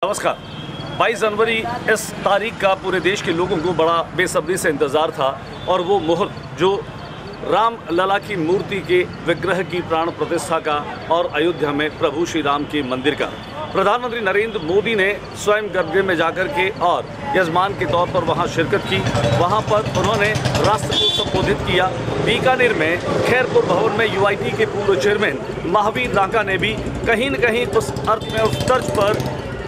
नमस्कार। 22 जनवरी इस तारीख का पूरे देश के लोगों को बड़ा बेसब्री से इंतज़ार था और वो मुहूर्त जो राम लला की मूर्ति के विग्रह की प्राण प्रतिष्ठा का और अयोध्या में प्रभु श्री राम के मंदिर का प्रधानमंत्री नरेंद्र मोदी ने स्वयं गर्भगृह में जाकर के और यजमान के तौर पर वहां शिरकत की। वहां पर उन्होंने राष्ट्र को संबोधित किया। बीकानेर में खैरपुर भवन में यूआईटी के पूर्व चेयरमैन महावीर रांका ने भी कहीं न कहीं उस अर्थ में उस तर्ज पर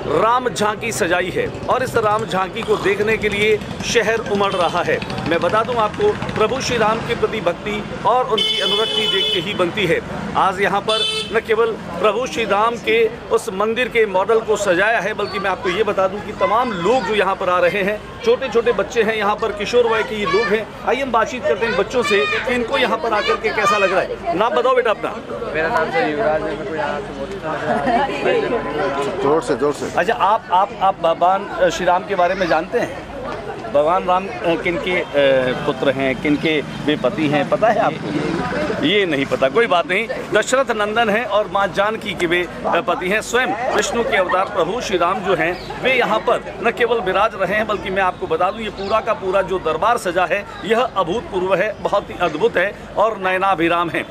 राम झांकी सजाई है और इस राम झांकी को देखने के लिए शहर उमड़ रहा है। मैं बता दूं आपको, प्रभु श्री राम के प्रति भक्ति और उनकी अनुरक्ति देख के ही बनती है। आज यहाँ पर न केवल प्रभु श्री राम के उस मंदिर के मॉडल को सजाया है, बल्कि मैं आपको ये बता दूं कि तमाम लोग जो यहाँ पर आ रहे हैं, छोटे छोटे बच्चे हैं, यहाँ पर किशोर वय के ये लोग हैं। आइए हम बातचीत करते हैं बच्चों से कि इनको यहाँ पर आकर के कैसा लग रहा है। नाम बताओ बेटा अपना। मेरा नाम तो युवराज है। जोर से। अच्छा, आप भगवान श्री राम के बारे में जानते हैं? भगवान राम किनके पुत्र हैं, किनके वे पति हैं, पता है आपको? ये नहीं पता, कोई बात नहीं। दशरथ नंदन हैं और माँ जानकी के वे पति हैं। स्वयं विष्णु के अवतार प्रभु श्री राम जो हैं वे यहाँ पर न केवल विराज रहे हैं, बल्कि मैं आपको बता दूं ये पूरा का पूरा जो दरबार सजा है यह अभूतपूर्व है, बहुत ही अद्भुत है और नयनाभिराम है।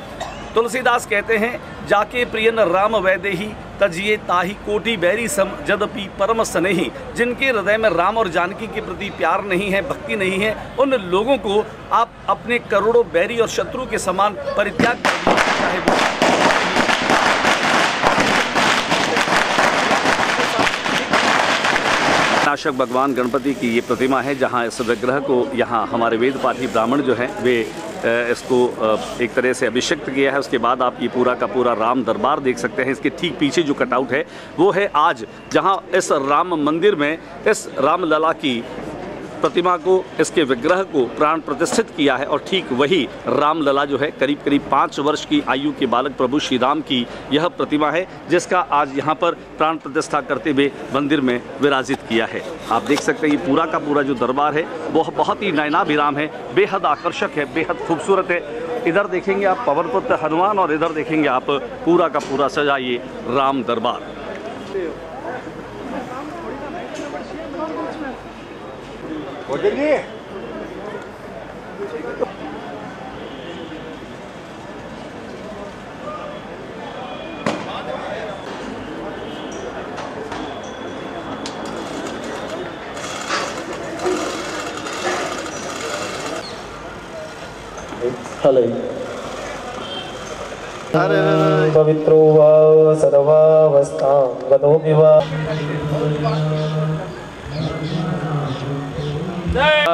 तुलसीदास कहते हैं, जाके प्रियन राम वैदेही तजिए ताही कोटि बैरी सम जदपि परम स्नेही। जिनके हृदय में राम और जानकी के प्रति प्यार नहीं है, भक्ति नहीं है, उन लोगों को आप अपने करोड़ों बैरी और शत्रु के समान परित्याग कर नाशक भगवान गणपति की ये प्रतिमा है, जहाँ इस विग्रह को यहाँ हमारे वेद पाठी ब्राह्मण जो हैं वे इसको एक तरह से अभिषिक्त किया है। उसके बाद आप ये पूरा का पूरा राम दरबार देख सकते हैं। इसके ठीक पीछे जो कटआउट है वो है आज जहाँ इस राम मंदिर में इस राम लला की प्रतिमा को, इसके विग्रह को प्राण प्रतिष्ठित किया है। और ठीक वही राम लला जो है करीब करीब 5 वर्ष की आयु के बालक प्रभु श्री राम की यह प्रतिमा है, जिसका आज यहाँ पर प्राण प्रतिष्ठा करते हुए मंदिर में विराजित किया है। आप देख सकते हैं ये पूरा का पूरा जो दरबार है वह बहुत ही नयनाभिराम है, बेहद आकर्षक है, बेहद खूबसूरत है। इधर देखेंगे आप पवनपुत्र हनुमान और इधर देखेंगे आप पूरा का पूरा सजा ये राम दरबार। पवित्रो वा सर्वावस्थां गतो विवा।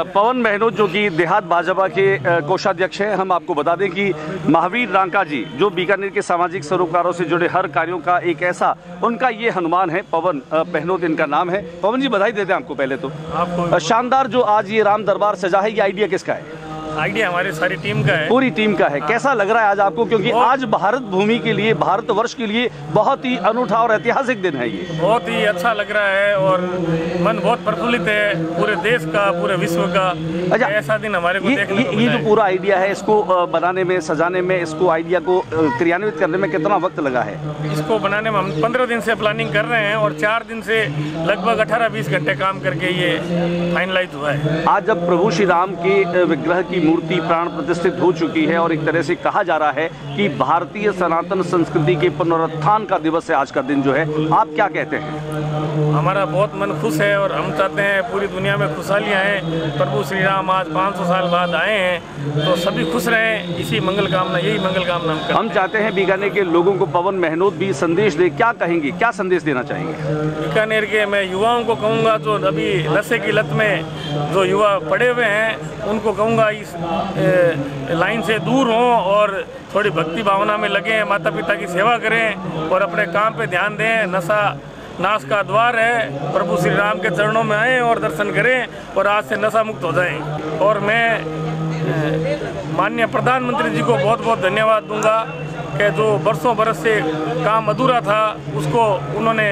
पवन महनोद जो कि देहात भाजपा के कोषाध्यक्ष हैं, हम आपको बता दें कि महावीर रांका जी जो बीकानेर के सामाजिक सरोकारों से जुड़े हर कार्यों का एक ऐसा उनका ये हनुमान है, पवन महनोद इनका नाम है। पवन जी बधाई देते हैं आपको पहले तो। आपको शानदार जो आज ये राम दरबार सजा है, ये आइडिया किसका है? आइडिया हमारी सारी टीम का है, पूरी टीम का है। कैसा लग रहा है आज आपको, क्योंकि आज भारत भूमि के लिए, भारतवर्ष के लिए बहुत ही अनूठा और ऐतिहासिक दिन है ये? बहुत ही अच्छा लग रहा है और मन बहुत प्रफुल्लित है, पूरे देश का, पूरे विश्व का। अच्छा, ऐसा दिन हमारे को देखने को ये जो पूरा आइडिया है, इसको बनाने में, सजाने में, इसको आइडिया को क्रियान्वित करने में कितना वक्त लगा है? इसको बनाने में हम 15 दिन से प्लानिंग कर रहे हैं और 4 दिन से लगभग 18-20 घंटे काम करके ये फाइनलाइज हुआ है। आज जब प्रभु श्री राम के विग्रह की मूर्ति प्राण प्रतिष्ठित हो चुकी है और एक तरह से कहा जा रहा है कि भारतीय सनातन संस्कृति के पुनरुत्थान का दिवस है आज का दिन जो है, आप क्या कहते हैं? हमारा बहुत मन खुश है और हम चाहते हैं पूरी दुनिया में खुशहालियाँ हैं। प्रभु श्री राम आज 500 साल बाद आए हैं तो सभी खुश रहें, इसी मंगल कामना, यही मंगल कामना हम चाहते हैं। बीकानेर के लोगों को पवन महनोद भी संदेश दे, क्या कहेंगे, क्या संदेश देना चाहेंगे? बीकानेर के मैं युवाओं को कहूँगा, जो अभी नशे की लत में जो युवा पड़े हुए हैं उनको कहूँगा इस लाइन से दूर हों और थोड़ी भक्ति भावना में लगें, माता पिता की सेवा करें और अपने काम पे ध्यान दें। नशा नाश का द्वार है, प्रभु श्री राम के चरणों में आएँ और दर्शन करें और आज से नशा मुक्त हो जाएं। और मैं माननीय प्रधानमंत्री जी को बहुत बहुत धन्यवाद दूंगा कि जो बरसों बरस से काम अधूरा था उसको उन्होंने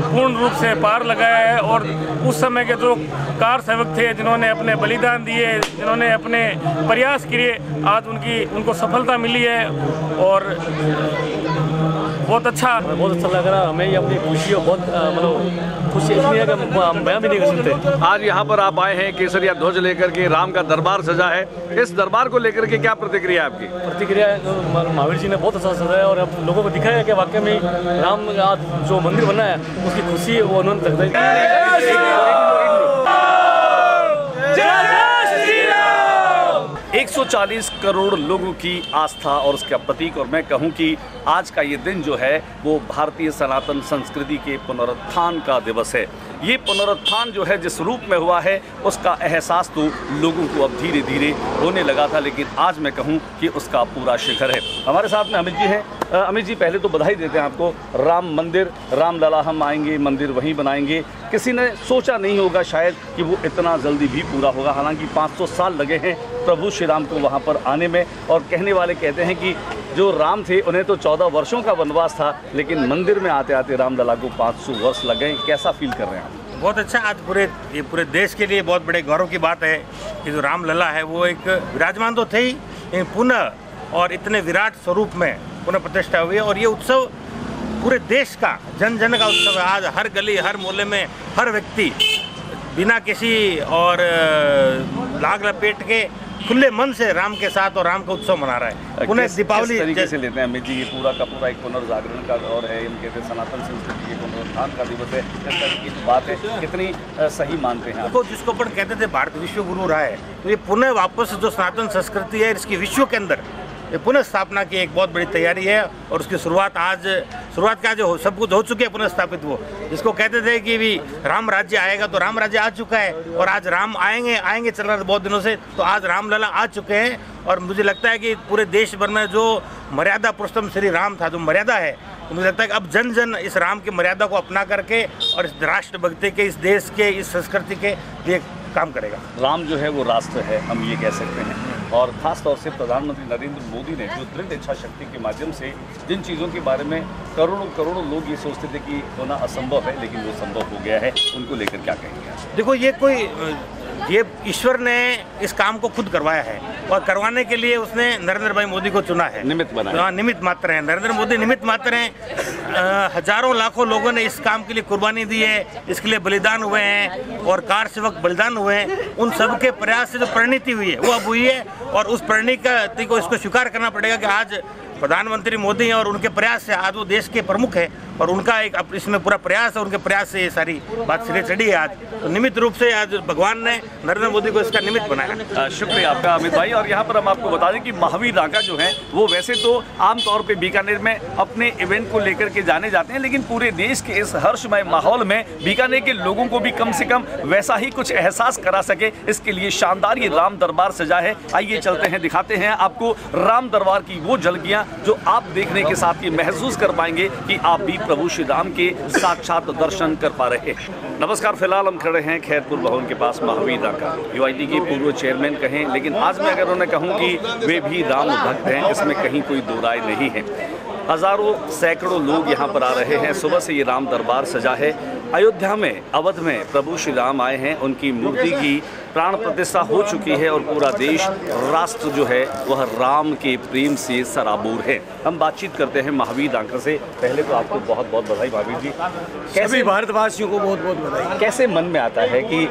पूर्ण रूप से पार लगाया है। और उस समय के जो कार सेवक थे, जिन्होंने अपने बलिदान दिए, जिन्होंने अपने प्रयास किए, आज उनको सफलता मिली है। और बहुत अच्छा लग रहा। हमें ये अपनी खुशी बहुत मतलब खुशी इसलिए है कि बयां भी नहीं कर सकते। आज यहाँ पर आप आए हैं केसरिया ध्वज लेकर के, राम का दरबार सजा है, इस दरबार को लेकर के क्या प्रतिक्रिया है आपकी? प्रतिक्रिया महावीर जी ने बहुत अच्छा सजाया और अब लोगों को दिखाया कि वाकई में राम जो मंदिर बना है उसकी खुशी वो आनंद लगता है। 140 करोड़ लोगों की आस्था और उसका प्रतीक, और मैं कहूं कि आज का ये दिन जो है वो भारतीय सनातन संस्कृति के पुनरुत्थान का दिवस है। ये पुनरुत्थान जो है जिस रूप में हुआ है उसका एहसास तो लोगों को अब धीरे धीरे होने लगा था, लेकिन आज मैं कहूं कि उसका पूरा शिखर है। हमारे साथ में अमित जी हैं। अमित जी, पहले तो बधाई देते हैं आपको। राम मंदिर, रामलला हम आएंगे, मंदिर वहीं बनाएंगे, किसी ने सोचा नहीं होगा शायद कि वो इतना जल्दी भी पूरा होगा। हालांकि 500 साल लगे हैं प्रभु श्री राम को वहाँ पर आने में, और कहने वाले कहते हैं कि जो राम थे उन्हें तो 14 वर्षों का वनवास था, लेकिन मंदिर में आते आते रामलला को 500 वर्ष लग गए। कैसा फील कर रहे हैं आप? बहुत अच्छा। आज पूरे देश के लिए बहुत बड़े गौरव की बात है कि जो रामलला है वो एक विराजमान तो थे ही, लेकिन पुनः और इतने विराट स्वरूप में पुनः प्रतिष्ठा हुई है। और ये उत्सव पूरे देश का, जन जन का उत्सव है। आज हर गली हर मोहल्ले में हर व्यक्ति बिना किसी और लाग लपेट के खुले मन से राम के साथ और राम का उत्सव मना रहा है। पुनः दीपावली तरीके से लेते हैं अमित जी, ये पूरा का पूरा एक पुनर्जागरण का दौर है, इनके सनातन संस्कृति के पुनरुत्थान का दिवस है, इस तरह की बात है, कितनी सही मानते हैं आपको? जिसको अपन कहते थे भारत विश्व गुरु रहा है, तो ये पुनः वापस जो सनातन संस्कृति है इसकी विश्व के अंदर ये पुनः स्थापना की एक बहुत बड़ी तैयारी है। और उसकी शुरुआत का जो सब कुछ हो चुके हैं पुनः स्थापित, वो जिसको कहते थे कि भी राम राज्य आएगा, तो राम राज्य आ चुका है। और आज राम आएंगे चल रहा था बहुत दिनों से, तो आज रामलला आ चुके हैं। और मुझे लगता है कि पूरे देश भर में जो मर्यादा पुरुषोत्तम श्री राम था, जो मर्यादा है, तो मुझे लगता है कि अब जन जन इस राम की मर्यादा को अपना करके और इस राष्ट्रभक्ति के, इस देश के, इस संस्कृति के लिए काम करेगा। राम जो है वो राष्ट्र है, हम ये कह सकते हैं। और ख़ास तौर से प्रधानमंत्री नरेंद्र मोदी ने जो दृढ़ इच्छा शक्ति के माध्यम से जिन चीज़ों के बारे में करोड़ों लोग ये सोचते थे कि होना असंभव है, लेकिन वो संभव हो गया है, उनको लेकर क्या कहेंगे? देखो, ये ईश्वर ने इस काम को खुद करवाया है और करवाने के लिए उसने नरेंद्र भाई मोदी को चुना है। निमित्त बनाया। हाँ, निमित्त मात्र हैं, नरेंद्र मोदी निमित्त मात्र हैं। हजारों लाखों लोगों ने इस काम के लिए कुर्बानी दी है, इसके लिए बलिदान हुए हैं और कार सेवक बलिदान हुए हैं। उन सब के प्रयास से जो परिणति हुई है वो अब हुई है, और उस परिणति को इसको स्वीकार करना पड़ेगा कि आज प्रधानमंत्री मोदी हैं और उनके प्रयास से आज वो देश के प्रमुख है, और उनका एक इसमें पूरा प्रयास है, उनके प्रयास से ये सारी बात सिरे चढ़ी है आज। तो निमित्त रूप से आज भगवान ने नरेंद्र मोदी को इसका निमित्त बनाया। शुक्रिया आपका अमित भाई। और यहाँ पर हम आपको बता दें कि महावीर रांका जो है वो वैसे तो आमतौर पे बीकानेर में अपने इवेंट को लेकर के जाने जाते हैं, लेकिन पूरे देश के इस हर्षमय माहौल में बीकानेर के लोगों को भी कम से कम वैसा ही कुछ एहसास करा सके, इसके लिए शानदार ये राम दरबार सजा है। आइए चलते हैं, दिखाते हैं आपको राम दरबार की वो झलकियाँ जो आप देखने के साथ ये महसूस कर पाएंगे कि आप भी प्रभु श्री राम के साक्षात दर्शन कर पा रहे हैं। नमस्कार, फिलहाल हम खड़े हैं खैरपुर भवन के पास महावीर रांका, यूआईटी के पूर्व चेयरमैन कहें, लेकिन आज मैं अगर उन्हें कहूँ कि वे भी राम भक्त हैं, इसमें कहीं कोई दो राय नहीं है। हजारों सैकड़ों लोग यहाँ पर आ रहे हैं, सुबह से ये राम दरबार सजा है। अयोध्या में, अवध में प्रभु श्री राम आए हैं, उनकी मूर्ति की प्राण प्रतिष्ठा हो चुकी है और पूरा देश, राष्ट्र जो है वह राम के प्रेम से सराबोर है। हम बातचीत करते हैं महावीर रांका से। पहले तो आपको बहुत बहुत बधाई महावीर जी। सभी भारतवासियों को बहुत बहुत बधाई। कैसे मन में आता है कि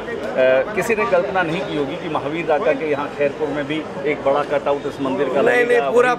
किसी ने कल्पना नहीं की होगी कि महावीर रांका के यहाँ खैरपुर में भी एक बड़ा कटआउट इस मंदिर का नहीं, पूरा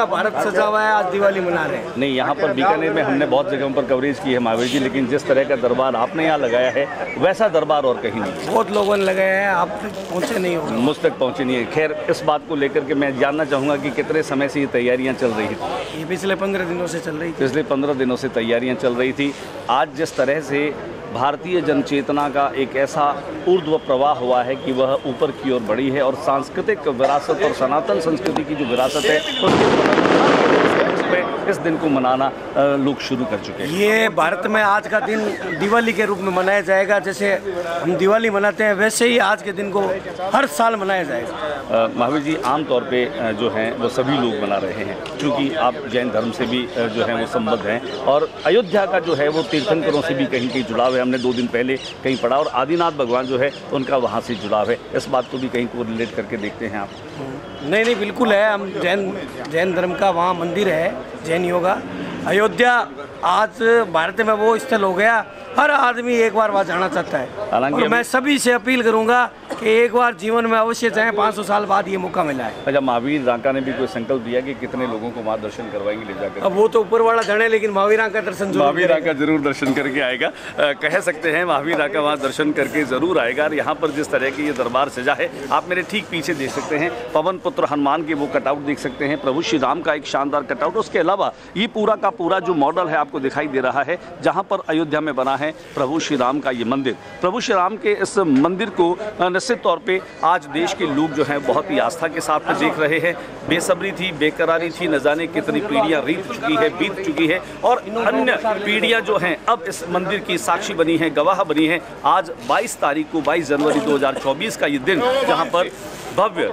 भारत सजा हुआ है, आज दिवाली मना रहे हैं। नहीं, यहाँ पर बीकानेर में हमने बहुत जगहों पर कवरेज की है महावीर जी, लेकिन जिस तरह का दरबार आपने यहाँ लगाया है वैसा दरबार और कहीं नहीं। बहुत लोगों ने लगाया है, आप तक पहुँचे नहीं हो, मुझ तक पहुँचे नहीं है। खैर, इस बात को लेकर के मैं जानना चाहूँगा कि कितने समय से ये तैयारियाँ चल रही थी? ये पिछले 15 दिनों से चल रही थी। पिछले 15 दिनों से तैयारियाँ चल रही थी। आज जिस तरह से भारतीय जनचेतना का एक ऐसा ऊर्ध्व प्रवाह हुआ है कि वह ऊपर की ओर बढ़ी है, और सांस्कृतिक विरासत और सनातन संस्कृति की जो विरासत है उसके इस दिन को मनाना लोग शुरू कर चुके हैं। ये भारत में आज का दिन दिवाली के रूप में मनाया जाएगा। जैसे हम दिवाली मनाते हैं वैसे ही आज के दिन को हर साल मनाया जाएगा। महावीर जी, आमतौर पे जो हैं वो सभी लोग मना रहे हैं, क्योंकि आप जैन धर्म से भी जो हैं वो संबद्ध हैं, और अयोध्या का जो है वो तीर्थंकरों से भी कहीं कहीं जुड़ाव है। हमने 2 दिन पहले कहीं पढ़ा, और आदिनाथ भगवान जो है उनका वहाँ से जुड़ाव है। इस बात को भी कहीं को रिलेट करके देखते हैं आप? नहीं, बिल्कुल है। हम जैन धर्म का वहाँ मंदिर है, जैन योगा, अयोध्या आज भारत में वो स्थल हो गया, हर आदमी एक बार वहाँ जाना चाहता है। हालांकि और मैं सभी से अपील करूँगा कि एक बार जीवन में अवश्य जाएं, 500 साल बाद ये मौका मिला है। अच्छा, महावीर रांका ने भी कोई संकल्प दिया कि कितने लोगों को वहाँ दर्शन करवाएंगे ले जाकर? अब वो तो ऊपर वाला जाने, लेकिन महावीर रांका दर्शन जरूर, महावीर रांका जरूर दर्शन करके आएगा। कह सकते हैं महावीर रांका वहाँ दर्शन करके जरूर आएगा। और यहाँ पर जिस तरह की ये दरबार सजा है, आप मेरे ठीक पीछे देख सकते हैं पवन पुत्र हनुमान के वो कटआउट देख सकते हैं, प्रभु श्री राम का एक शानदार कटआउट। उसके अलावा ये पूरा का पूरा जो मॉडल है आपको दिखाई दे रहा है, जहाँ पर अयोध्या में बना है प्रभु श्री राम का ये मंदिर। प्रभु श्री राम के इस मंदिर को निश्चित तौर पे आज देश के लोग जो हैं बहुत ही आस्था के साथ में देख रहे हैं। बेसब्री थी, बेकरारी थी, न जाने कितनी पीढ़ियां बीत चुकी है और अन्य पीढ़ियां जो हैं अब इस मंदिर की साक्षी बनी हैं, गवाह बनी हैं। आज 22 तारीख को 22 जनवरी 2024 का ये दिन, जहां पर भव्य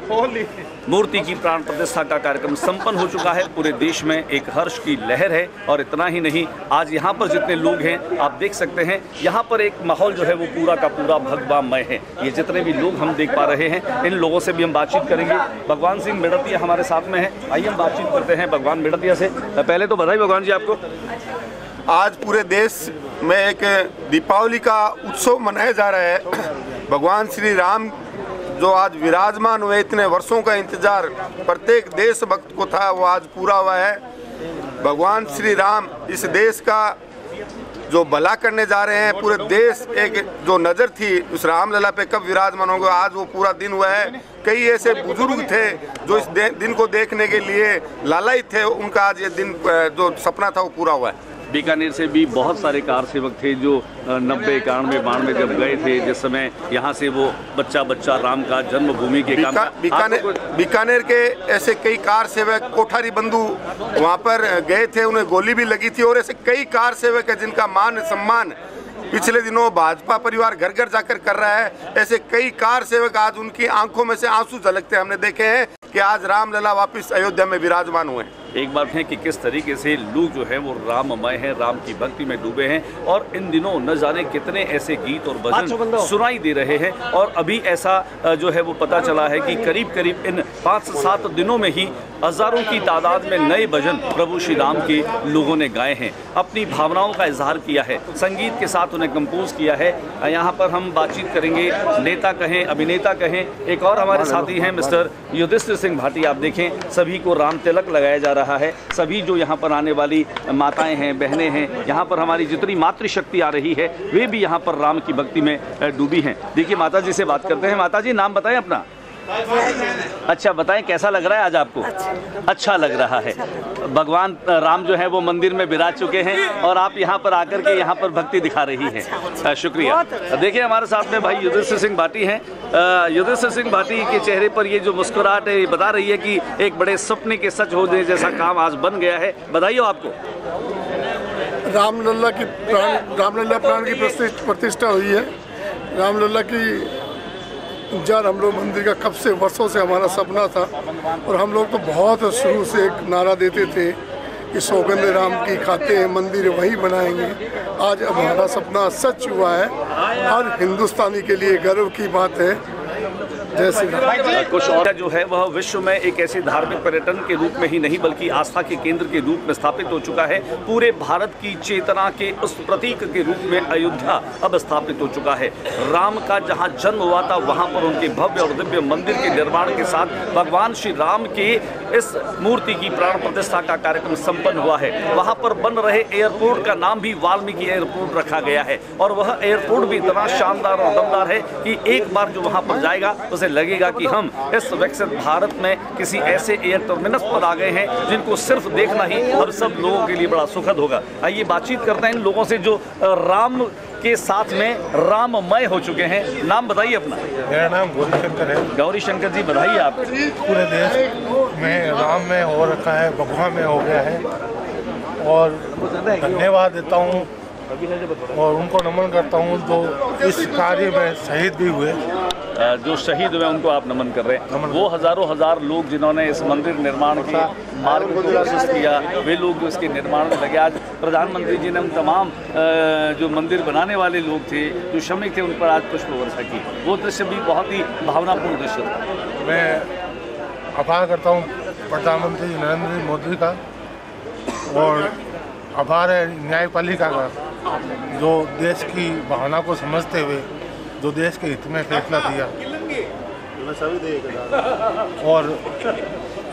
मूर्ति की प्राण प्रतिष्ठा का कार्यक्रम संपन्न हो चुका है। पूरे देश में एक हर्ष की लहर है। और इतना ही नहीं, आज यहाँ पर जितने लोग हैं आप देख सकते हैं, यहाँ पर एक माहौल जो है वो पूरा का पूरा भगवामय है। ये जितने भी लोग हम देख पा रहे हैं, इन लोगों से भी हम बातचीत करेंगे। भगवान सिंह मेड़तिया हमारे साथ में है, आइए हम बातचीत करते हैं भगवान मेड़तिया से। पहले तो बधाई भगवान जी आपको। आज पूरे देश में एक दीपावली का उत्सव मनाया जा रहा है। भगवान श्री राम जो आज विराजमान हुए, इतने वर्षों का इंतजार प्रत्येक देशभक्त को था, वो आज पूरा हुआ है। भगवान श्री राम इस देश का जो भला करने जा रहे हैं। पूरे देश एक जो नज़र थी उस रामलला पे कब विराजमान होंगे, आज वो पूरा दिन हुआ है। कई ऐसे बुजुर्ग थे जो इस दिन को देखने के लिए लालायित थे, उनका आज ये दिन जो सपना था वो पूरा हुआ है। बीकानेर से भी बहुत सारे कार सेवक थे जो 90, 91, 92 जब गए थे, जिस समय यहाँ से वो बच्चा राम का जन्मभूमि के काम बीकानेर के ऐसे कई कार सेवक, कोठारी बंधु वहाँ पर गए थे, उन्हें गोली भी लगी थी। और ऐसे कई कार सेवक है जिनका मान सम्मान पिछले दिनों भाजपा परिवार घर घर जाकर कर रहा है। ऐसे कई कार सेवक आज उनकी आंखों में से आंसू झलकते हमने देखे हैं कि आज रामलला वापस अयोध्या में विराजमान हुए। एक बात है कि किस तरीके से लोग जो है वो राममय हैं, राम की भक्ति में डूबे हैं। और इन दिनों न जाने कितने ऐसे गीत और भजन सुनाई दे रहे हैं। और अभी ऐसा जो है वो पता चला है कि करीब करीब इन 5-7 दिनों में ही हजारों की तादाद में नए भजन प्रभु श्री राम के लोगों ने गाए हैं, अपनी भावनाओं का इजहार किया है, संगीत के साथ उन्हें कंपोज किया है। यहाँ पर हम बातचीत करेंगे, नेता कहें, अभिनेता कहें। एक और हमारे साथी हैं मिस्टर युधिष्ठिर सिंह भाटी। आप देखें सभी को राम तिलक लगाया जा रहा है। सभी जो यहाँ पर आने वाली माताएं हैं, बहनें हैं, यहाँ पर हमारी जितनी मातृशक्ति आ रही है वे भी यहाँ पर राम की भक्ति में डूबी हैं। देखिए माता जी से बात करते हैं। माता जी नाम बताएं अपना। अच्छा बताएं कैसा लग रहा है आज आपको? अच्छा लग रहा है। भगवान राम जो है वो मंदिर में विराज चुके हैं और आप यहाँ पर आकर के यहाँ पर भक्ति दिखा रही हैं। शुक्रिया। देखिए हमारे साथ में भाई युधिष्ठिर सिंह भाटी हैं। युधिष्ठिर सिंह भाटी के चेहरे पर ये जो मुस्कुराहट है, ये बता रही है कि एक बड़े सपने के सच होने जैसा काम आज बन गया है। बधाई हो आपको। रामलला प्राण की प्रतिष्ठा हुई है। रामलला की इंतजार हम लोग मंदिर का कब से, वर्षों से हमारा सपना था। और हम लोग तो बहुत शुरू से एक नारा देते थे कि सौगंध राम की खाते हैं, मंदिर वहीं बनाएंगे। आज अब हमारा सपना सच हुआ है। हर हिंदुस्तानी के लिए गर्व की बात है। जैसे कुछ और जो है वह विश्व में एक ऐसे धार्मिक पर्यटन के रूप में ही नहीं बल्कि आस्था के केंद्र के रूप में स्थापित हो चुका है। पूरे भारत की चेतना के उस प्रतीक के रूप में अयोध्या अब स्थापित हो चुका है। राम का जहां जन्म हुआ था वहां पर उनके भव्य और दिव्य मंदिर के निर्माण के साथ भगवान श्री राम के इस मूर्ति की प्राण प्रतिष्ठा का कार्यक्रम संपन्न हुआ है। वहां पर बन रहे एयरपोर्ट का नाम भी वाल्मीकि एयरपोर्ट रखा गया है। और वह एयरपोर्ट भी इतना शानदार और दमदार है कि एक बार जो वहां पर जाएगा उसे लगेगा कि हम इस विकसित भारत में किसी ऐसे एयर टर्मिनस पर आ गए हैं जिनको सिर्फ देखना ही अब सब लोगों के लिए बड़ा सुखद होगा। आइए बातचीत करते हैं इन लोगों से जो राम के साथ में राममय हो चुके हैं। नाम बताइए अपना। मेरा नाम गौरी शंकर है। गौरी शंकर जी बधाई आप। पूरे देश में राम में हो रखा है, भगवान में हो गया है और धन्यवाद देता हूँ और उनको नमन करता हूँ जो इस कार्य में शहीद भी हुए। जो शहीद हुए उनको आप नमन कर रहे हैं। वो हजारों हजार लोग जिन्होंने इस मंदिर निर्माण के मार्ग को प्रशस्त किया, वे लोग जो इसके निर्माण में लगे। आज प्रधानमंत्री जी ने हम तमाम जो मंदिर बनाने वाले लोग थे, जो श्रमिक थे, उन पर आज पुष्प वर्षा की। वो दृश्य भी बहुत ही भावनापूर्ण दृश्य था। मैं आभार करता हूँ प्रधानमंत्री नरेंद्र मोदी का और आभार है न्यायपालिका का, जो देश की भावना को समझते हुए जो देश के हित में फैसला दिया और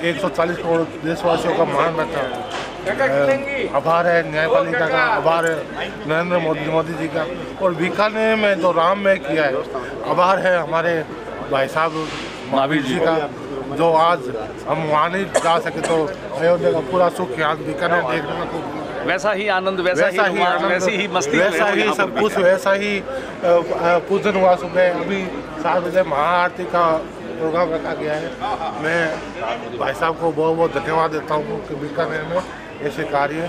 140 करोड़ देशवासियों का मान रखा। आभार है न्यायपालिका का, आभार है नरेंद्र मोदी जी का। और बीकानेर में जो राम में किया है, आभार है हमारे भाई साहब महावीर जी का, जो आज हम वहाँ नहीं जा सके तो अयोध्या का पूरा सुख यहाँ बीकानेर देखने को, वैसा ही आनंद, वैसा ही आनंद, वैसी ही मस्ती, वैसा ही सब कुछ, वैसा ही पूजन हुआ। सुबह अभी 7 बजे महाआरती का प्रोग्राम रखा गया है। मैं भाई साहब को बहुत बहुत धन्यवाद देता हूँ कि बीकानेर में ऐसे कार्य।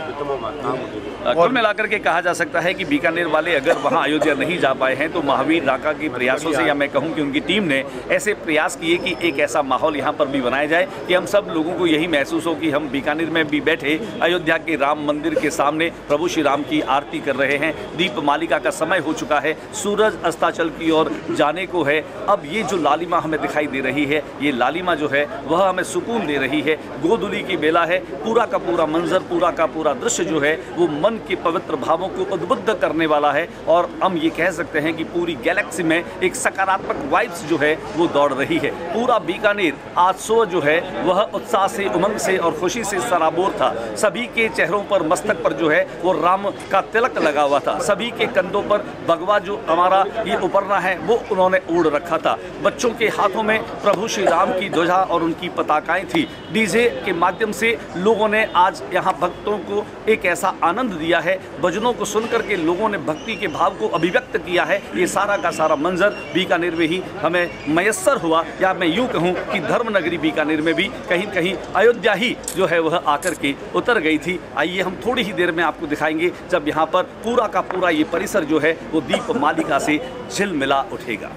कुल मिलाकर के कहा जा सकता है कि बीकानेर वाले अगर वहां अयोध्या नहीं जा पाए हैं तो महावीर राका के प्रयासों से, या मैं कहूं कि उनकी टीम ने ऐसे प्रयास किए कि एक ऐसा माहौल यहां पर भी बनाया जाए कि हम सब लोगों को यही महसूस हो कि हम बीकानेर में भी बैठे अयोध्या के राम मंदिर के सामने प्रभु श्री राम की आरती कर रहे हैं। दीप मालिका का समय हो चुका है, सूरज अस्ताचल की ओर जाने को है। अब ये जो लालिमा हमें दिखाई दे रही है, ये लालिमा जो है वह हमें सुकून दे रही है। गोधूली की बेला है, पूरा का पूरा मंजर, पूरा का पूरा दृश्य जो है वो मन के पवित्र भावों को उद्बुद्ध करने वाला है। और हम ये कह सकते हैं कि पूरी गैलेक्सी में एक सकारात्मक वाइब्स जो है वो दौड़ रही है। पूरा बीकानेर आज सुबह जो है वह उत्साह से, उमंग से और खुशी से सराबोर था। सभी के चेहरों पर, मस्तक पर जो है वो राम का तिलक लगा हुआ था। सभी के कंधों पर भगवा जो हमारा ये उपरना है वो उन्होंने ओढ़ रखा था। बच्चों के हाथों में प्रभु श्री राम की ध्वजा और उनकी पताकाएं थी। डीजे के माध्यम से लोगों ने आज यहाँ भक्तों को एक ऐसा आनंद दिया है। भजनों को सुनकर के लोगों ने भक्ति के भाव को अभिव्यक्त किया है। ये सारा का सारा मंजर बीकानेर में ही हमें मयस्सर हुआ, या मैं यूं कहूं कि धर्मनगरी बीकानेर में भी कहीं कहीं अयोध्या ही जो है वह आकर के उतर गई थी। आइए हम थोड़ी ही देर में आपको दिखाएंगे जब यहाँ पर पूरा का पूरा ये परिसर जो है वो दीप मालिका से झिलमिला उठेगा।